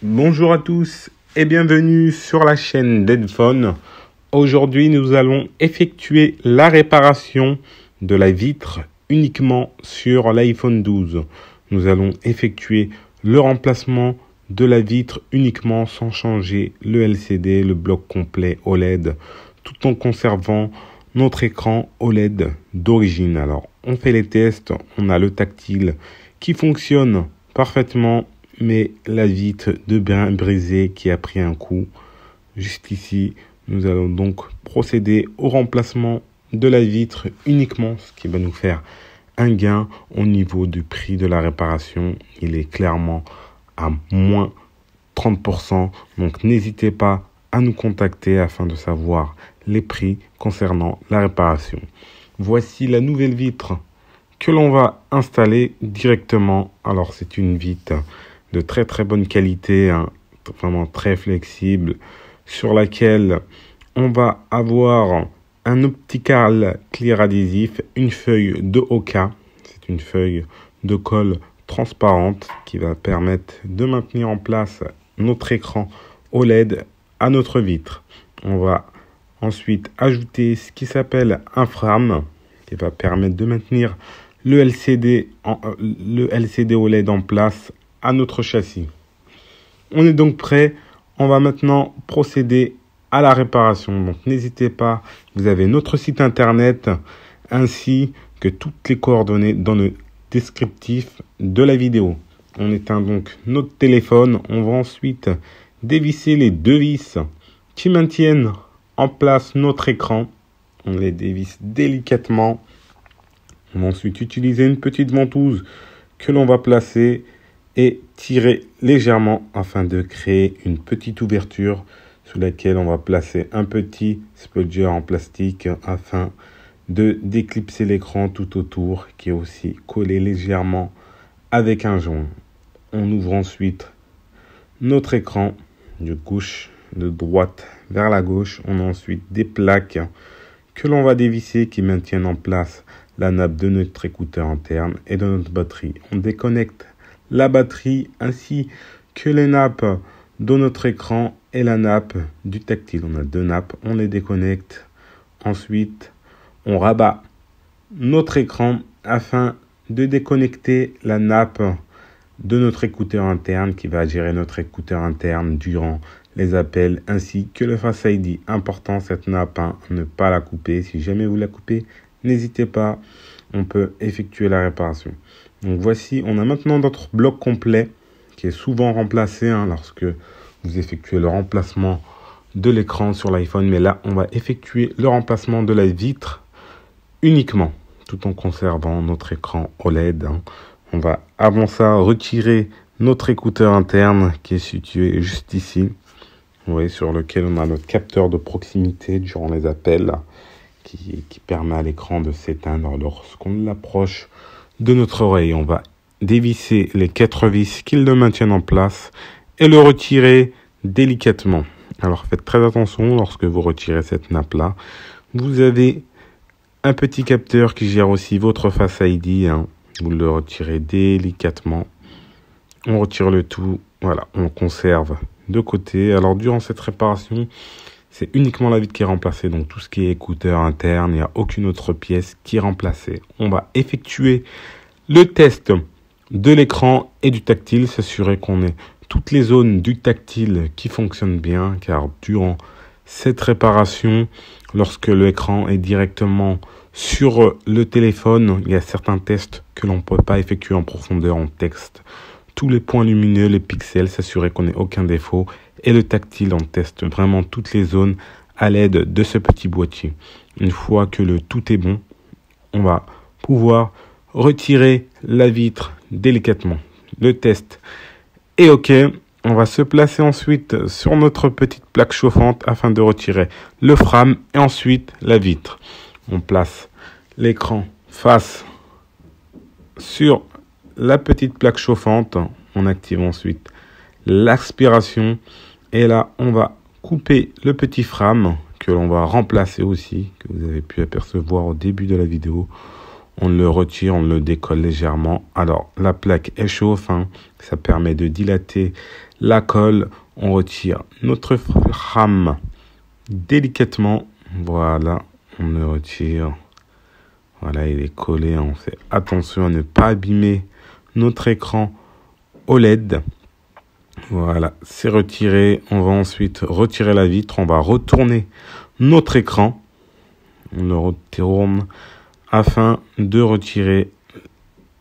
Bonjour à tous et bienvenue sur la chaîne d'Edphone. Aujourd'hui, nous allons effectuer la réparation de la vitre uniquement sur l'iPhone 12. Nous allons effectuer le remplacement de la vitre uniquement sans changer le LCD, le bloc complet OLED, tout en conservant notre écran OLED d'origine. Alors, on fait les tests, on a le tactile qui fonctionne parfaitement, mais la vitre de brin brisée qui a pris un coup. Juste ici, nous allons donc procéder au remplacement de la vitre uniquement, ce qui va nous faire un gain au niveau du prix de la réparation. Il est clairement à moins 30%. Donc n'hésitez pas à nous contacter afin de savoir les prix concernant la réparation. Voici la nouvelle vitre que l'on va installer directement. Alors c'est une vitre de très bonne qualité, vraiment très flexible, sur laquelle on va avoir un optical clear adhésif, une feuille de Oka. C'est une feuille de colle transparente qui va permettre de maintenir en place notre écran OLED à notre vitre. On va ensuite ajouter ce qui s'appelle un frame qui va permettre de maintenir le LCD OLED en place à notre châssis. On est donc prêt. On va maintenant procéder à la réparation. Donc n'hésitez pas, vous avez notre site internet ainsi que toutes les coordonnées dans le descriptif de la vidéo. On éteint donc notre téléphone. On va ensuite dévisser les deux vis qui maintiennent en place notre écran. On les dévisse délicatement. On va ensuite utiliser une petite ventouse que l'on va placer et tirer légèrement afin de créer une petite ouverture sous laquelle on va placer un petit spudger en plastique afin de déclipser l'écran tout autour, qui est aussi collé légèrement avec un joint. On ouvre ensuite notre écran de gauche, de droite vers la gauche. On a ensuite des plaques que l'on va dévisser qui maintiennent en place la nappe de notre écouteur interne et de notre batterie. On déconnecte la batterie ainsi que les nappes de notre écran et la nappe du tactile. On a deux nappes, on les déconnecte. Ensuite, on rabat notre écran afin de déconnecter la nappe de notre écouteur interne qui va gérer notre écouteur interne durant les appels ainsi que le Face ID. Important cette nappe, ne pas la couper. Si jamais vous la coupez, n'hésitez pas, on peut effectuer la réparation. Donc voici, on a maintenant notre bloc complet qui est souvent remplacé lorsque vous effectuez le remplacement de l'écran sur l'iPhone. Mais là, on va effectuer le remplacement de la vitre uniquement, tout en conservant notre écran OLED. On va avant ça retirer notre écouteur interne qui est situé juste ici. Vous voyez, sur lequel on a notre capteur de proximité durant les appels qui permet à l'écran de s'éteindre lorsqu'on l'approche de notre oreille. On va dévisser les 4 vis qui le maintiennent en place et le retirer délicatement. Alors faites très attention lorsque vous retirez cette nappe là. Vous avez un petit capteur qui gère aussi votre Face ID. Vous le retirez délicatement. On retire le tout. Voilà, on conserve de côté. Alors durant cette réparation, c'est uniquement la vitre qui est remplacée. Donc tout ce qui est écouteur interne, il n'y a aucune autre pièce qui est remplacée. On va effectuer le test de l'écran et du tactile. S'assurer qu'on ait toutes les zones du tactile qui fonctionnent bien. Car durant cette réparation, lorsque l'écran est directement sur le téléphone, il y a certains tests que l'on ne peut pas effectuer en profondeur en texte. Tous les points lumineux, les pixels, s'assurer qu'on n'ait aucun défaut. Et le tactile, on teste vraiment toutes les zones à l'aide de ce petit boîtier. Une fois que le tout est bon, on va pouvoir retirer la vitre délicatement. Le test est OK. On va se placer ensuite sur notre petite plaque chauffante afin de retirer le frame et ensuite la vitre. On place l'écran face sur la petite plaque chauffante. On active ensuite l'aspiration. Et là, on va couper le petit frame que l'on va remplacer aussi, que vous avez pu apercevoir au début de la vidéo. On le retire, on le décolle légèrement. Alors, la plaque échauffe, hein. Ça permet de dilater la colle. On retire notre frame délicatement. Voilà, on le retire. Voilà, il est collé. On fait attention à ne pas abîmer notre écran OLED. Voilà, c'est retiré. On va ensuite retirer la vitre. On va retourner notre écran. On le retourne afin de retirer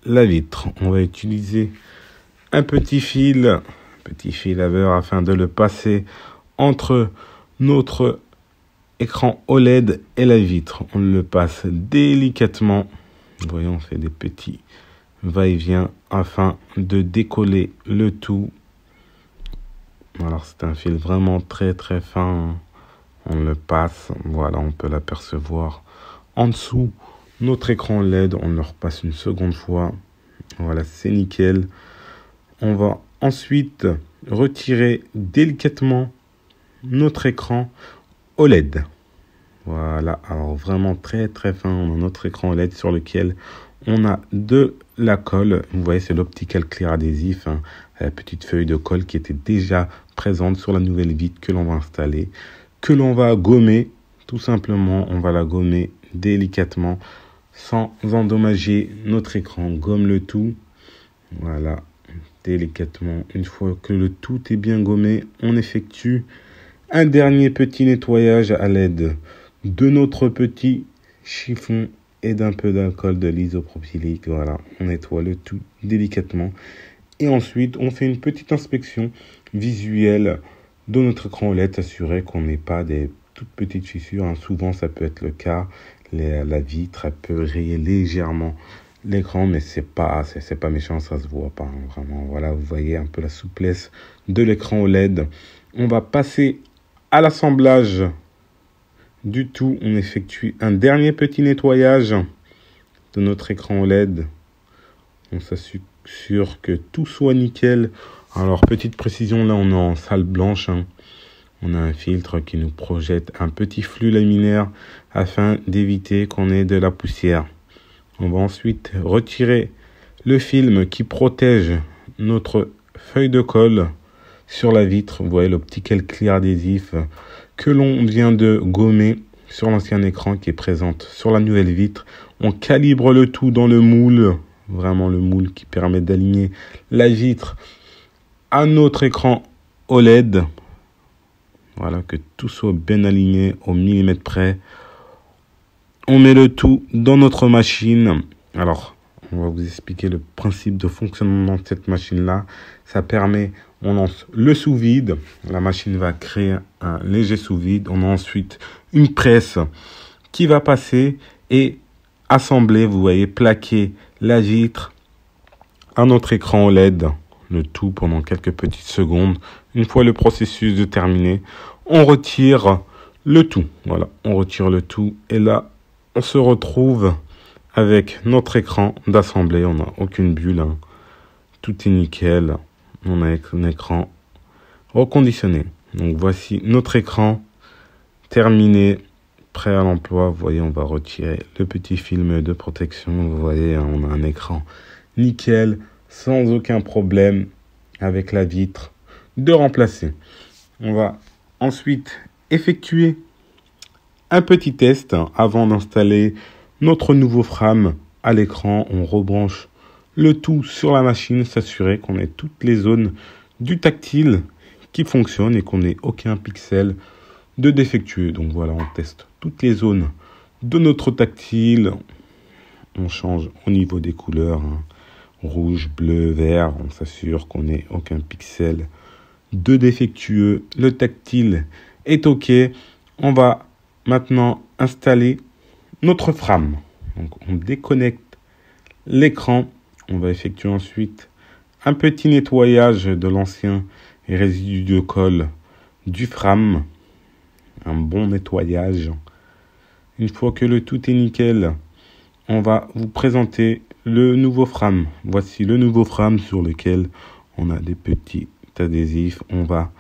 la vitre. On va utiliser un petit fil à beurre afin de le passer entre notre écran OLED et la vitre. On le passe délicatement. Vous voyez, on fait des petits va-et-vient afin de décoller le tout. Alors, c'est un fil vraiment très très fin. On le passe. Voilà, on peut l'apercevoir en dessous. Notre écran LED, on le repasse une seconde fois. Voilà, c'est nickel. On va ensuite retirer délicatement notre écran OLED. Voilà, alors vraiment très très fin. On a notre écran OLED sur lequel on a de la colle. Vous voyez, c'est l'optical clear adhésif, hein, la petite feuille de colle qui était déjà présente sur la nouvelle vitre que l'on va installer, que l'on va gommer. Tout simplement, on va la gommer délicatement sans endommager notre écran. On gomme le tout. Voilà, délicatement. Une fois que le tout est bien gommé, on effectue un dernier petit nettoyage à l'aide de notre petit chiffon et d'un peu d'alcool de l'isopropylique. Voilà, on nettoie le tout délicatement. Et ensuite, on fait une petite inspection visuelle de notre écran OLED, s'assurer qu'on n'ait pas des toutes petites fissures, hein. Souvent, ça peut être le cas. La vitre, elle peut rayer légèrement l'écran, mais c'est pas méchant, ça se voit pas, hein, vraiment. Voilà, vous voyez un peu la souplesse de l'écran OLED. On va passer à l'assemblage du tout. On effectue un dernier petit nettoyage de notre écran OLED. On s'assure que tout soit nickel. Alors, petite précision, là, on est en salle blanche, hein. On a un filtre qui nous projette un petit flux laminaire afin d'éviter qu'on ait de la poussière. On va ensuite retirer le film qui protège notre feuille de colle sur la vitre. Vous voyez l'optical clear adhésif que l'on vient de gommer sur l'ancien écran qui est présente sur la nouvelle vitre. On calibre le tout dans le moule, vraiment le moule qui permet d'aligner la vitre à notre écran OLED. Voilà, que tout soit bien aligné au millimètre près. On met le tout dans notre machine. Alors, on va vous expliquer le principe de fonctionnement de cette machine-là. Ça permet, on lance le sous-vide. La machine va créer un léger sous-vide. On a ensuite une presse qui va passer et assembler, vous voyez, plaquer la vitre à notre écran OLED. Le tout pendant quelques petites secondes. Une fois le processus terminé, on retire le tout. Voilà, on retire le tout. Et là, on se retrouve avec notre écran d'assemblée. On n'a aucune bulle, hein. Tout est nickel. On a un écran reconditionné. Donc voici notre écran terminé, prêt à l'emploi. Vous voyez, on va retirer le petit film de protection. Vous voyez, hein, on a un écran nickel, sans aucun problème avec la vitre de remplacer. On va ensuite effectuer un petit test avant d'installer notre nouveau frame à l'écran. On rebranche le tout sur la machine, s'assurer qu'on ait toutes les zones du tactile qui fonctionnent et qu'on n'ait aucun pixel de défectueux. Donc voilà, on teste toutes les zones de notre tactile. On change au niveau des couleurs, hein. Rouge, bleu, vert. On s'assure qu'on n'ait aucun pixel de défectueux. Le tactile est OK. On va maintenant installer notre frame. Donc on déconnecte l'écran. On va effectuer ensuite un petit nettoyage de l'ancien résidu de colle du frame. Un bon nettoyage. Une fois que le tout est nickel, on va vous présenter le nouveau frame. Voici le nouveau frame sur lequel on a des petits adhésifs. On va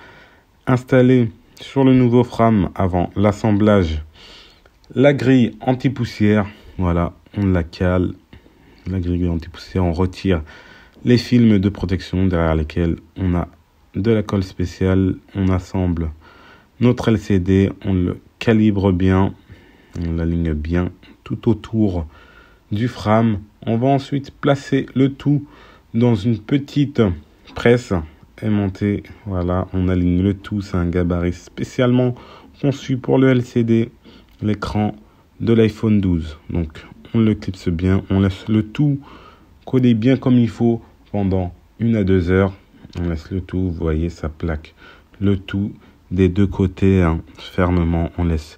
installer sur le nouveau frame avant l'assemblage la grille anti-poussière. Voilà, on la cale, la grille anti-poussière. On retire les films de protection derrière lesquels on a de la colle spéciale. On assemble notre LCD, on le calibre bien, on l'aligne bien tout autour du frame. On va ensuite placer le tout dans une petite presse aimantée. Voilà, on aligne le tout. C'est un gabarit spécialement conçu pour le LCD, l'écran de l'iPhone 12. Donc, on le clipse bien. On laisse le tout coller bien comme il faut pendant 1 à 2 heures. On laisse le tout, vous voyez, ça plaque le tout des deux côtés fermement. On laisse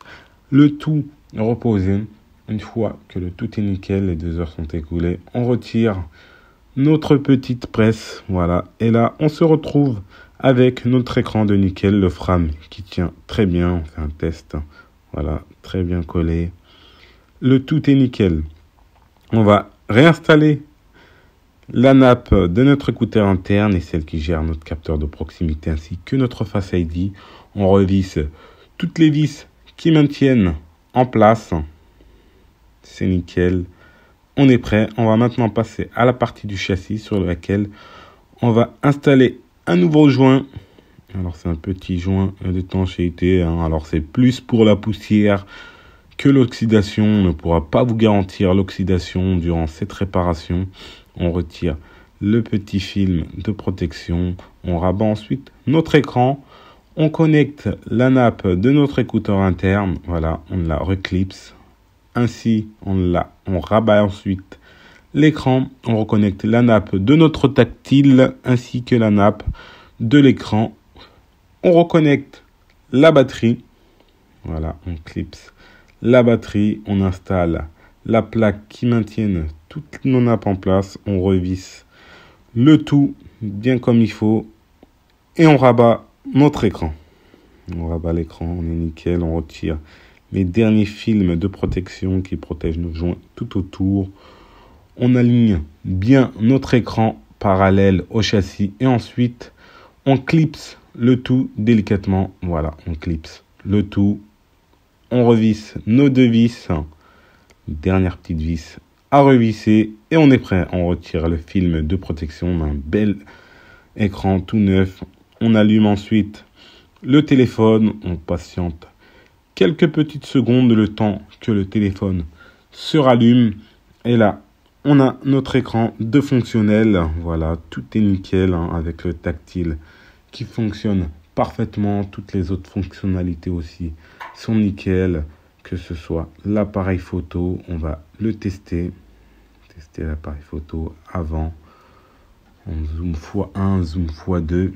le tout reposer. Une fois que le tout est nickel, les 2 heures sont écoulées, on retire notre petite presse. Voilà. Et là, on se retrouve avec notre écran de nickel, le frame qui tient très bien. On fait un test. Voilà, très bien collé. Le tout est nickel. On va réinstaller la nappe de notre écouteur interne et celle qui gère notre capteur de proximité ainsi que notre Face ID. On revisse toutes les vis qui maintiennent en place. C'est nickel. On est prêt. On va maintenant passer à la partie du châssis sur laquelle on va installer un nouveau joint. Alors c'est un petit joint d'étanchéité. Alors c'est plus pour la poussière que l'oxydation. On ne pourra pas vous garantir l'oxydation durant cette réparation. On retire le petit film de protection. On rabat ensuite notre écran. On connecte la nappe de notre écouteur interne. Voilà, on la reclipse. Ainsi, on rabat ensuite l'écran. On reconnecte la nappe de notre tactile ainsi que la nappe de l'écran. On reconnecte la batterie. Voilà, on clipse la batterie. On installe la plaque qui maintient toutes nos nappes en place. On revisse le tout bien comme il faut. Et on rabat notre écran. On rabat l'écran, on est nickel. On retire les derniers films de protection qui protègent nos joints tout autour. On aligne bien notre écran parallèle au châssis. Et ensuite, on clipse le tout délicatement. Voilà, on clipse le tout. On revisse nos 2 vis. Dernière petite vis à revisser. Et on est prêt. On retire le film de protection d'un bel écran tout neuf. On allume ensuite le téléphone. On patiente quelques petites secondes, le temps que le téléphone se rallume. Et là, on a notre écran de fonctionnel. Voilà, tout est nickel avec le tactile qui fonctionne parfaitement. Toutes les autres fonctionnalités aussi sont nickel. Que ce soit l'appareil photo, on va le tester. Tester l'appareil photo avant. En zoom x1, zoom x2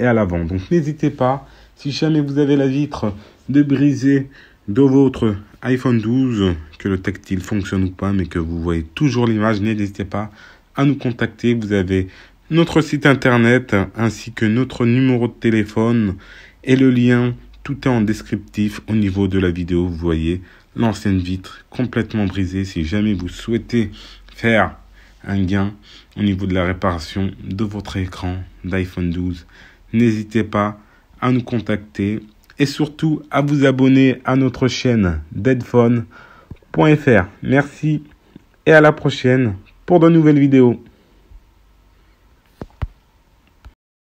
et à l'avant. Donc n'hésitez pas, si jamais vous avez la vitre de briser de votre iPhone 12, que le tactile fonctionne ou pas, mais que vous voyez toujours l'image, n'hésitez pas à nous contacter. Vous avez notre site internet ainsi que notre numéro de téléphone et le lien. Tout est en descriptif au niveau de la vidéo. Vous voyez l'ancienne vitre complètement brisée. Si jamais vous souhaitez faire un gain au niveau de la réparation de votre écran d'iPhone 12, n'hésitez pas à nous contacter et surtout à vous abonner à notre chaîne deadphone.fr. Merci et à la prochaine pour de nouvelles vidéos.